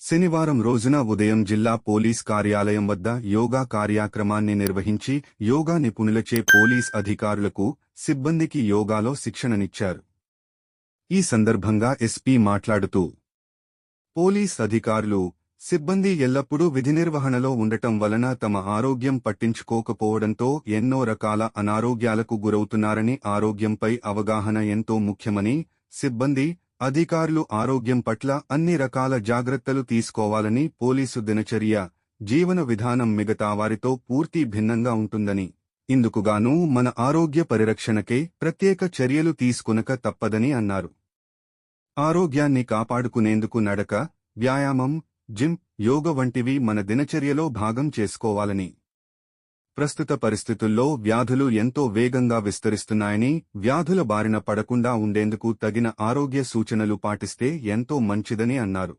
శనివారం రోజున ఉదయం జిల్లా పోలీస్ కార్యాలయం వద్ద యోగా కార్యక్రమాన్ని నిర్వహించి యోగా నిపుణులచే పోలీస్ అధికారులకు, సిబ్బందికి యోగాలో శిక్షణనిచ్చారు. ఈ సందర్భంగా ఎస్పీ మాట్లాడుతూ, పోలీస్ అధికారులు, సిబ్బంది ఎల్లప్పుడూ విధి నిర్వహణలో ఉండటం వలన తమ ఆరోగ్యం పట్టించుకోకపోవడంతో ఎన్నో రకాల అనారోగ్యాలకు గురవుతున్నారని, ఆరోగ్యంపై అవగాహన ఎంతో ముఖ్యమని, సిబ్బంది, అధికారులు ఆరోగ్యం పట్ల అన్ని రకాల జాగ్రత్తలు తీసుకోవాలని, పోలీసు దినచర్య, జీవన విధానం మిగతా వారితో పూర్తి భిన్నంగా ఉంటుందని, ఇందుకుగాను మన ఆరోగ్య పరిరక్షణకే ప్రత్యేక చర్యలు తీసుకొనక తప్పదని అన్నారు. ఆరోగ్యాన్ని కాపాడుకునేందుకు నడక, వ్యాయామం, జిమ్, యోగ వంటివి మన దినచర్యలో భాగం చేసుకోవాలని, ప్రస్తుత పరిస్థితుల్లో వ్యాధులు ఎంతో వేగంగా విస్తరిస్తున్నాయని, వ్యాధుల బారిన పడకుండా ఉండేందుకు తగిన ఆరోగ్య సూచనలు పాటిస్తే ఎంతో మంచిదని అన్నారు.